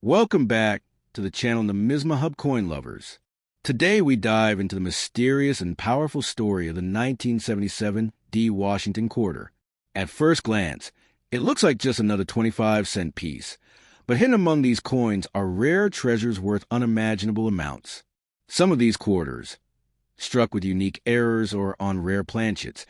Welcome back to the channel Numisma Coin Lovers. Today we dive into the mysterious and powerful story of the 1977 D. Washington quarter. At first glance, it looks like just another 25-cent piece, but hidden among these coins are rare treasures worth unimaginable amounts. Some of these quarters, struck with unique errors or on rare planchets,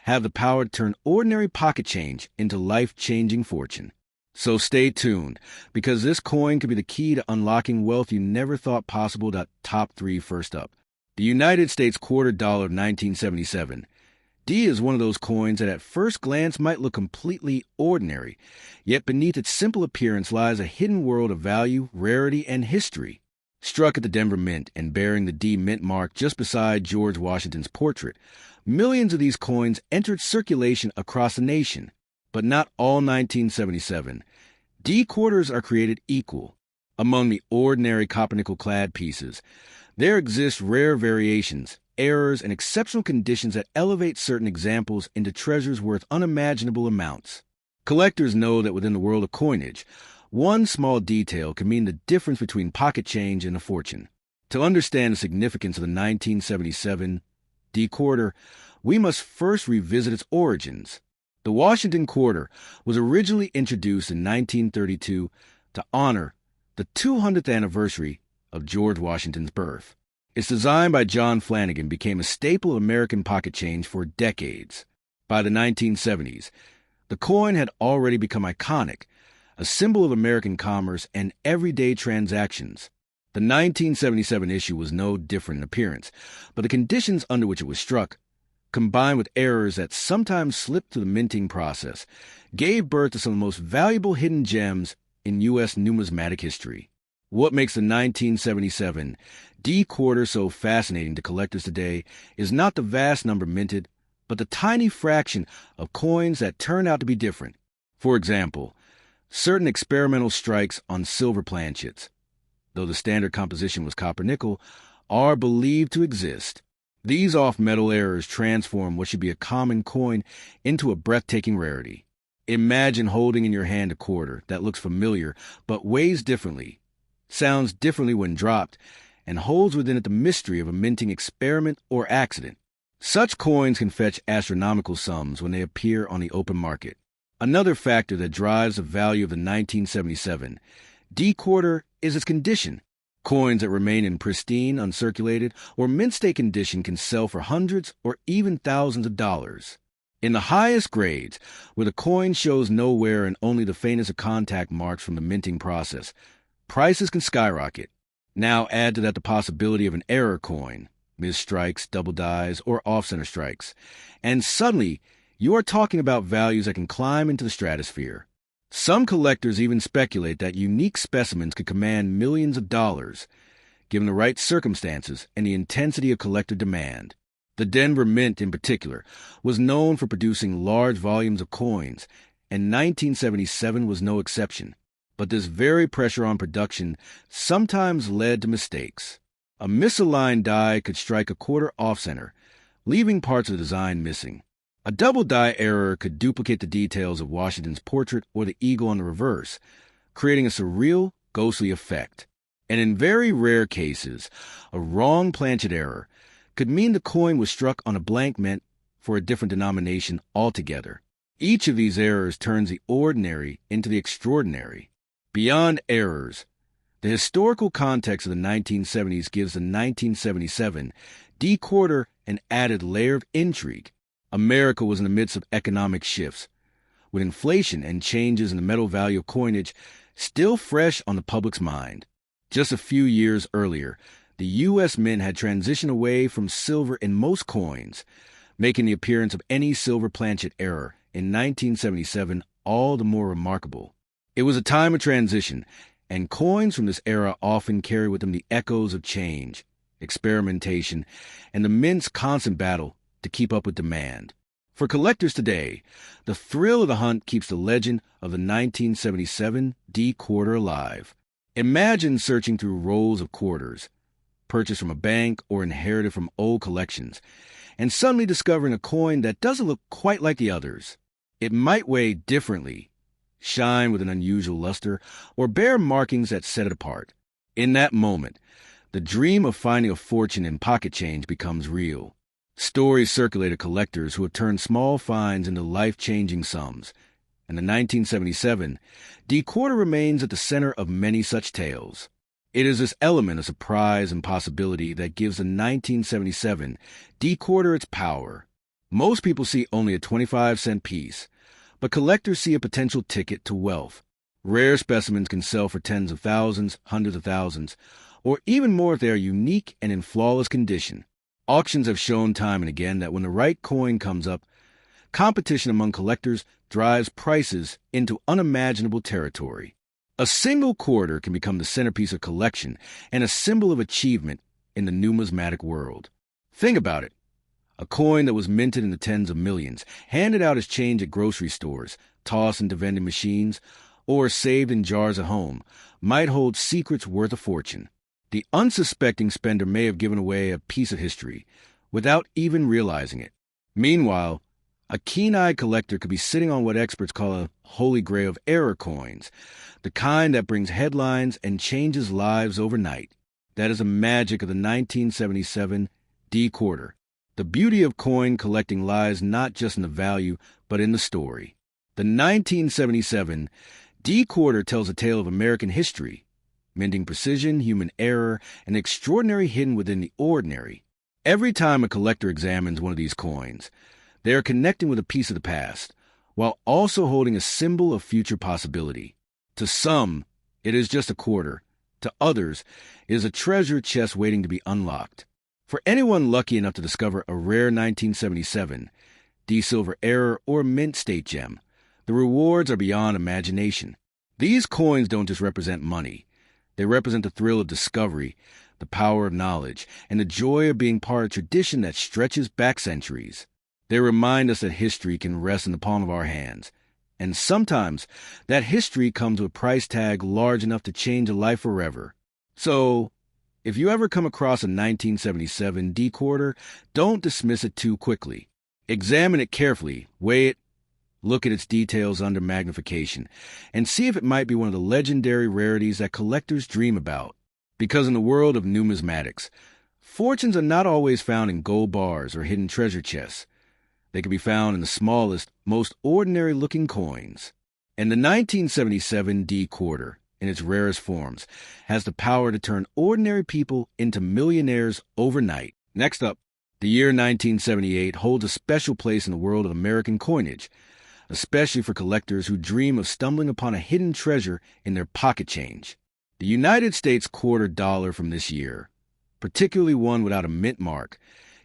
have the power to turn ordinary pocket change into life-changing fortune. So stay tuned, because this coin could be the key to unlocking wealth you never thought possible. Top 3 first up. The United States quarter dollar of 1977. D is one of those coins that at first glance might look completely ordinary, yet beneath its simple appearance lies a hidden world of value, rarity, and history. Struck at the Denver Mint and bearing the D mint mark just beside George Washington's portrait, millions of these coins entered circulation across the nation. But not all 1977. D quarters are created equal. Among the ordinary copper-nickel-clad pieces, there exist rare variations, errors, and exceptional conditions that elevate certain examples into treasures worth unimaginable amounts. Collectors know that within the world of coinage, one small detail can mean the difference between pocket change and a fortune. To understand the significance of the 1977 D quarter, we must first revisit its origins. The Washington quarter was originally introduced in 1932 to honor the 200th anniversary of George Washington's birth. Its design by John Flanagan became a staple of American pocket change for decades. By the 1970s, the coin had already become iconic, a symbol of American commerce and everyday transactions. The 1977 issue was no different in appearance, but the conditions under which it was struck, combined with errors that sometimes slipped through the minting process, gave birth to some of the most valuable hidden gems in U.S. numismatic history. What makes the 1977 D quarter so fascinating to collectors today is not the vast number minted, but the tiny fraction of coins that turn out to be different. For example, certain experimental strikes on silver planchets, though the standard composition was copper-nickel, are believed to exist. These off-metal errors transform what should be a common coin into a breathtaking rarity. Imagine holding in your hand a quarter that looks familiar but weighs differently, sounds differently when dropped, and holds within it the mystery of a minting experiment or accident. Such coins can fetch astronomical sums when they appear on the open market. Another factor that drives the value of the 1977 D quarter is its condition. Coins that remain in pristine, uncirculated, or mint-state condition can sell for hundreds or even thousands of dollars. In the highest grades, where the coin shows no wear and only the faintest of contact marks from the minting process, prices can skyrocket. Now add to that the possibility of an error coin, missed strikes, double dies, or off-center strikes, and suddenly you are talking about values that can climb into the stratosphere. Some collectors even speculate that unique specimens could command millions of dollars, given the right circumstances and the intensity of collector demand. The Denver Mint, in particular, was known for producing large volumes of coins, and 1977 was no exception. But this very pressure on production sometimes led to mistakes. A misaligned die could strike a quarter off-center, leaving parts of the design missing. A double die error could duplicate the details of Washington's portrait or the eagle on the reverse, creating a surreal, ghostly effect. And in very rare cases, a wrong planchet error could mean the coin was struck on a blank meant for a different denomination altogether. Each of these errors turns the ordinary into the extraordinary. Beyond errors, the historical context of the 1970s gives the 1977 D quarter an added layer of intrigue. America was in the midst of economic shifts, with inflation and changes in the metal value of coinage still fresh on the public's mind. Just a few years earlier, the U.S. Mint had transitioned away from silver in most coins, making the appearance of any silver planchet error in 1977 all the more remarkable. It was a time of transition, and coins from this era often carry with them the echoes of change, experimentation, and the Mint's constant battle to keep up with demand. For collectors today, the thrill of the hunt keeps the legend of the 1977 D quarter alive. Imagine searching through rolls of quarters, purchased from a bank or inherited from old collections, and suddenly discovering a coin that doesn't look quite like the others. It might weigh differently, shine with an unusual luster, or bear markings that set it apart. In that moment, the dream of finding a fortune in pocket change becomes real. Stories circulate of collectors who have turned small finds into life-changing sums. In the 1977, D-Quarter remains at the center of many such tales. It is this element of surprise and possibility that gives the 1977 D-Quarter its power. Most people see only a 25-cent piece, but collectors see a potential ticket to wealth. Rare specimens can sell for tens of thousands, hundreds of thousands, or even more if they are unique and in flawless condition. Auctions have shown time and again that when the right coin comes up, competition among collectors drives prices into unimaginable territory. A single quarter can become the centerpiece of collection and a symbol of achievement in the numismatic world. Think about it. A coin that was minted in the tens of millions, handed out as change at grocery stores, tossed into vending machines, or saved in jars at home, might hold secrets worth a fortune. The unsuspecting spender may have given away a piece of history without even realizing it. Meanwhile, a keen-eyed collector could be sitting on what experts call a holy grail of error coins, the kind that brings headlines and changes lives overnight. That is the magic of the 1977 D-Quarter. The beauty of coin collecting lies not just in the value, but in the story. The 1977 D-Quarter tells a tale of American history, mending precision, human error, and extraordinary hidden within the ordinary. Every time a collector examines one of these coins, they are connecting with a piece of the past, while also holding a symbol of future possibility. To some, it is just a quarter. To others, it is a treasure chest waiting to be unlocked. For anyone lucky enough to discover a rare 1977 D-Silver Error or Mint State gem, the rewards are beyond imagination. These coins don't just represent money. They represent the thrill of discovery, the power of knowledge, and the joy of being part of a tradition that stretches back centuries. They remind us that history can rest in the palm of our hands. And sometimes that history comes with a price tag large enough to change a life forever. So, if you ever come across a 1977 D-Quarter, don't dismiss it too quickly. Examine it carefully, weigh it, look at its details under magnification, and see if it might be one of the legendary rarities that collectors dream about. Because in the world of numismatics, fortunes are not always found in gold bars or hidden treasure chests. They can be found in the smallest, most ordinary-looking coins. And the 1977 D-Quarter, in its rarest forms, has the power to turn ordinary people into millionaires overnight. Next up, the year 1978 holds a special place in the world of American coinage, especially for collectors who dream of stumbling upon a hidden treasure in their pocket change. The United States quarter dollar from this year, particularly one without a mint mark,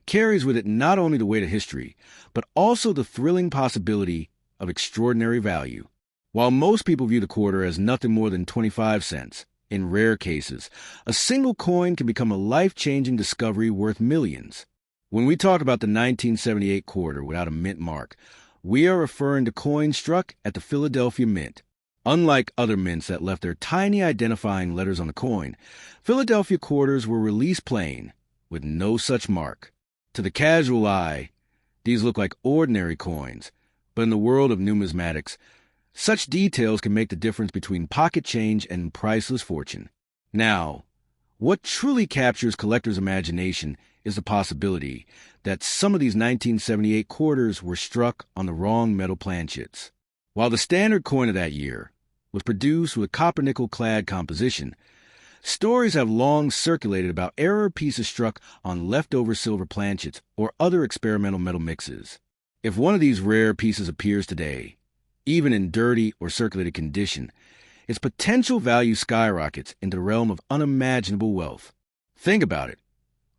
carries with it not only the weight of history, but also the thrilling possibility of extraordinary value. While most people view the quarter as nothing more than 25 cents, in rare cases, a single coin can become a life-changing discovery worth millions. When we talk about the 1978 quarter without a mint mark, we are referring to coins struck at the Philadelphia Mint. Unlike other mints that left their tiny identifying letters on the coin, Philadelphia quarters were released plain, with no such mark. To the casual eye, these look like ordinary coins, but in the world of numismatics, such details can make the difference between pocket change and priceless fortune. Now, what truly captures collectors' imagination is the possibility that some of these 1978 quarters were struck on the wrong metal planchets. While the standard coin of that year was produced with copper-nickel-clad composition, stories have long circulated about error pieces struck on leftover silver planchets or other experimental metal mixes. If one of these rare pieces appears today, even in dirty or circulated condition, its potential value skyrockets into the realm of unimaginable wealth. Think about it.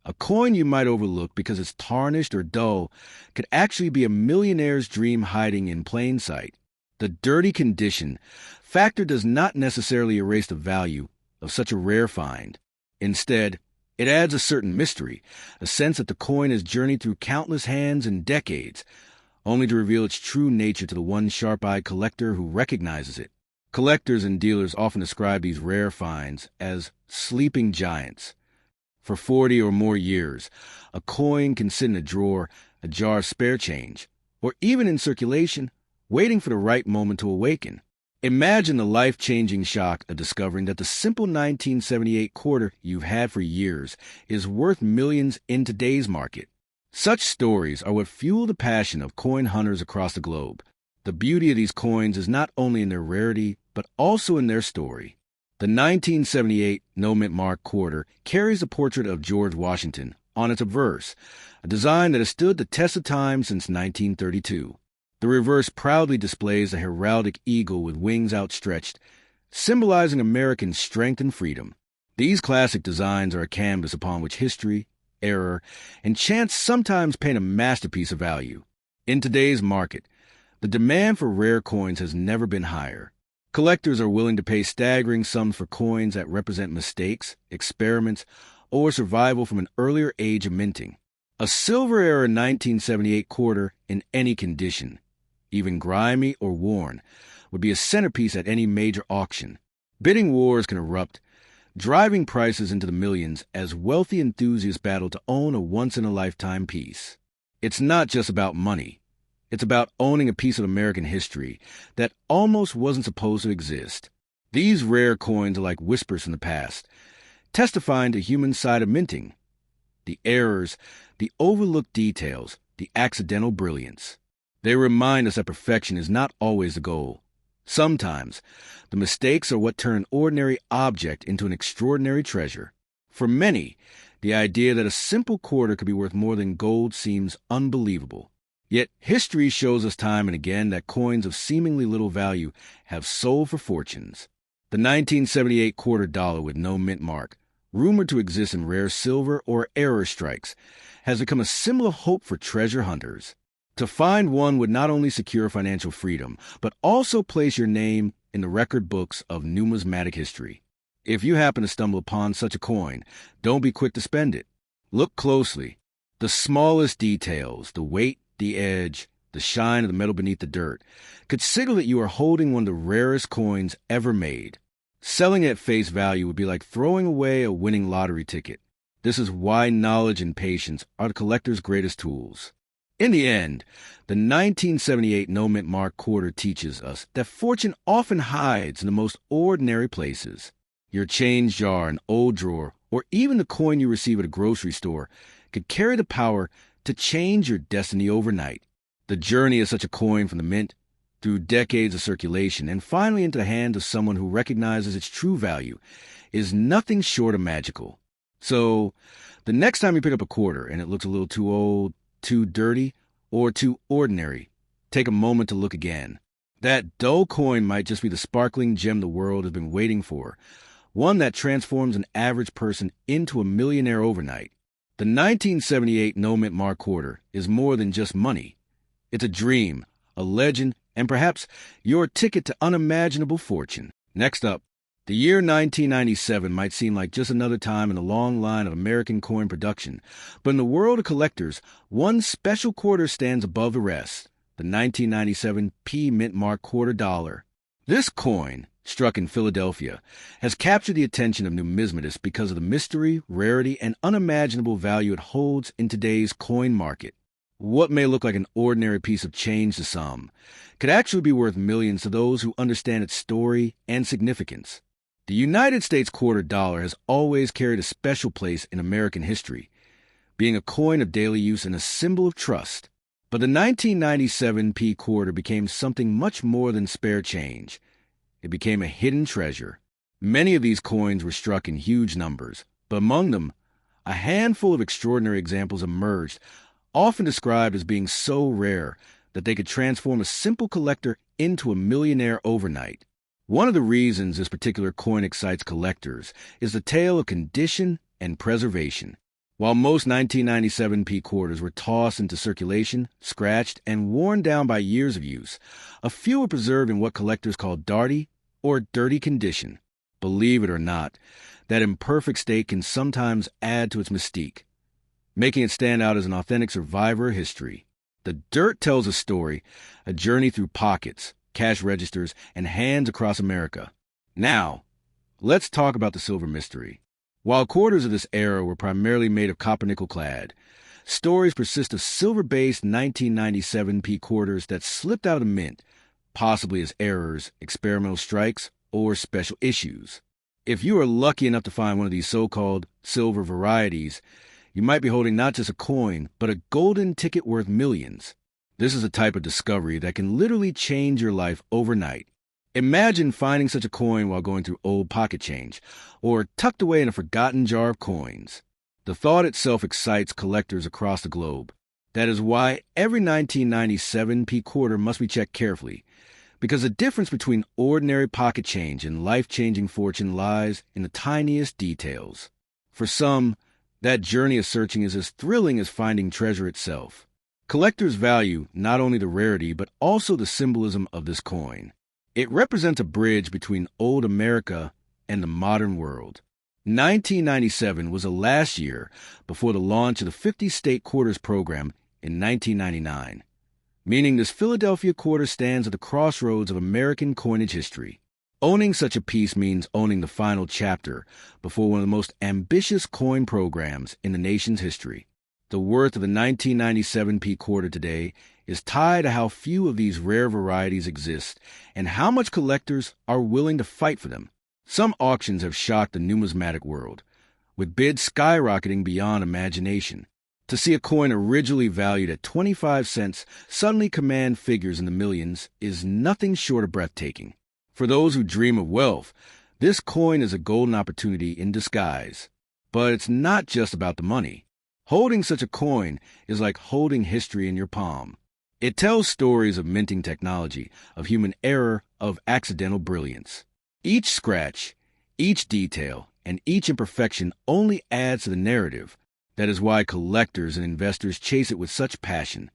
A coin you might overlook because it's tarnished or dull could actually be a millionaire's dream hiding in plain sight. The dirty condition factor does not necessarily erase the value of such a rare find. Instead, it adds a certain mystery, a sense that the coin has journeyed through countless hands and decades, only to reveal its true nature to the one sharp-eyed collector who recognizes it. Collectors and dealers often describe these rare finds as sleeping giants. For 40 or more years, a coin can sit in a drawer, a jar of spare change, or even in circulation, waiting for the right moment to awaken. Imagine the life-changing shock of discovering that the simple 1978 quarter you've had for years is worth millions in today's market. Such stories are what fuel the passion of coin hunters across the globe. The beauty of these coins is not only in their rarity, but also in their story. The 1978 no mint mark quarter carries the portrait of George Washington on its obverse, a design that has stood the test of time since 1932. The reverse proudly displays a heraldic eagle with wings outstretched, symbolizing American strength and freedom. These classic designs are a canvas upon which history, error, and chance sometimes paint a masterpiece of value. In today's market, the demand for rare coins has never been higher. Collectors are willing to pay staggering sums for coins that represent mistakes, experiments, or survival from an earlier age of minting. A silver-era 1978 quarter in any condition, even grimy or worn, would be a centerpiece at any major auction. Bidding wars can erupt, driving prices into the millions as wealthy enthusiasts battle to own a once-in-a-lifetime piece. It's not just about money. It's about owning a piece of American history that almost wasn't supposed to exist. These rare coins are like whispers from the past, testifying to the human side of minting. The errors, the overlooked details, the accidental brilliance. They remind us that perfection is not always the goal. Sometimes, the mistakes are what turn an ordinary object into an extraordinary treasure. For many, the idea that a simple quarter could be worth more than gold seems unbelievable. Yet, history shows us time and again that coins of seemingly little value have sold for fortunes. The 1978 quarter dollar with no mint mark, rumored to exist in rare silver or error strikes, has become a symbol of hope for treasure hunters. To find one would not only secure financial freedom, but also place your name in the record books of numismatic history. If you happen to stumble upon such a coin, don't be quick to spend it. Look closely. The smallest details, the weight, the edge, the shine of the metal beneath the dirt, could signal that you are holding one of the rarest coins ever made. Selling at face value would be like throwing away a winning lottery ticket. This is why knowledge and patience are the collector's greatest tools. In the end, the 1978 no mint mark quarter teaches us that fortune often hides in the most ordinary places. Your change jar, an old drawer, or even the coin you receive at a grocery store could carry the power to change your destiny overnight. The journey of such a coin from the mint, through decades of circulation, and finally into the hands of someone who recognizes its true value, is nothing short of magical. So, the next time you pick up a quarter and it looks a little too old, too dirty, or too ordinary, take a moment to look again. That dull coin might just be the sparkling gem the world has been waiting for, one that transforms an average person into a millionaire overnight. The 1978 no mint mark quarter is more than just money. It's a dream, a legend, and perhaps your ticket to unimaginable fortune. Next up, the year 1997 might seem like just another time in the long line of American coin production, but in the world of collectors, one special quarter stands above the rest, the 1997 P mint mark quarter dollar. This coin, struck in Philadelphia, has captured the attention of numismatists because of the mystery, rarity, and unimaginable value it holds in today's coin market. What may look like an ordinary piece of change to some could actually be worth millions to those who understand its story and significance. The United States quarter dollar has always carried a special place in American history, being a coin of daily use and a symbol of trust. But the 1997 P quarter became something much more than spare change. It became a hidden treasure. Many of these coins were struck in huge numbers, but among them, a handful of extraordinary examples emerged, often described as being so rare that they could transform a simple collector into a millionaire overnight. One of the reasons this particular coin excites collectors is the tale of condition and preservation. While most 1997 P quarters were tossed into circulation, scratched, and worn down by years of use, a few were preserved in what collectors call darty or dirty condition. Believe it or not, that imperfect state can sometimes add to its mystique, making it stand out as an authentic survivor of history. The dirt tells a story, a journey through pockets, cash registers, and hands across America. Now, let's talk about the silver mystery. While quarters of this era were primarily made of copper-nickel clad, stories persist of silver-based 1997 P quarters that slipped out of the mint, possibly as errors, experimental strikes, or special issues. If you are lucky enough to find one of these so-called silver varieties, you might be holding not just a coin, but a golden ticket worth millions. This is a type of discovery that can literally change your life overnight. Imagine finding such a coin while going through old pocket change, or tucked away in a forgotten jar of coins. The thought itself excites collectors across the globe. That is why every 1997 p quarter must be checked carefully, because the difference between ordinary pocket change and life-changing fortune lies in the tiniest details. For some, that journey of searching is as thrilling as finding treasure itself. Collectors value not only the rarity, but also the symbolism of this coin. It represents a bridge between old America and the modern world. 1997 was the last year before the launch of the 50-state quarters program in 1999, meaning this Philadelphia quarter stands at the crossroads of American coinage history. Owning such a piece means owning the final chapter before one of the most ambitious coin programs in the nation's history. The worth of the 1997 p quarter today is tied to how few of these rare varieties exist and how much collectors are willing to fight for them. Some auctions have shocked the numismatic world, with bids skyrocketing beyond imagination. To see a coin originally valued at 25 cents suddenly command figures in the millions is nothing short of breathtaking. For those who dream of wealth, this coin is a golden opportunity in disguise. But it's not just about the money. Holding such a coin is like holding history in your palm. It tells stories of minting technology, of human error, of accidental brilliance. Each scratch, each detail, and each imperfection only adds to the narrative. That is why collectors and investors chase it with such passion,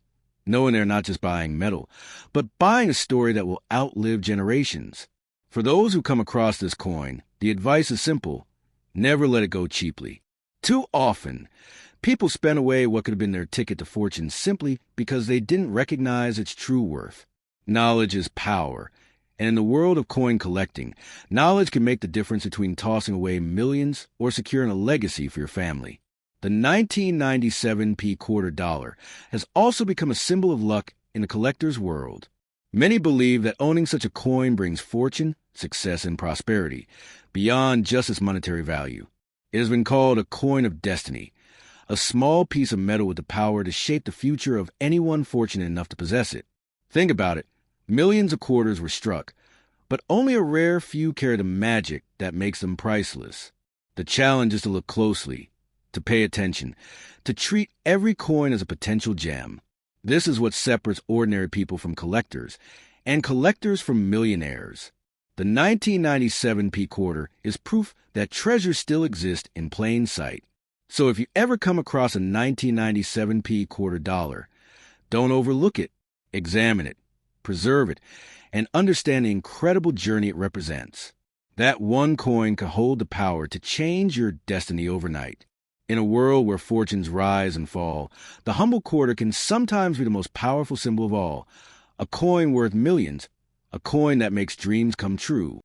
knowing they're not just buying metal, but buying a story that will outlive generations. For those who come across this coin, the advice is simple: never let it go cheaply. Too often, people spend away what could have been their ticket to fortune simply because they didn't recognize its true worth. Knowledge is power, and in the world of coin collecting, knowledge can make the difference between tossing away millions or securing a legacy for your family. The 1997 p quarter dollar has also become a symbol of luck in the collector's world. Many believe that owning such a coin brings fortune, success, and prosperity beyond just its monetary value. It has been called a coin of destiny, a small piece of metal with the power to shape the future of anyone fortunate enough to possess it. Think about it. Millions of quarters were struck, but only a rare few carry the magic that makes them priceless. The challenge is to look closely, to pay attention, to treat every coin as a potential gem. This is what separates ordinary people from collectors, and collectors from millionaires. The 1997 p quarter is proof that treasures still exist in plain sight. So if you ever come across a 1997 p quarter dollar, don't overlook it. Examine it, preserve it, and understand the incredible journey it represents. That one coin could hold the power to change your destiny overnight. In a world where fortunes rise and fall, the humble quarter can sometimes be the most powerful symbol of all. A coin worth millions, a coin that makes dreams come true.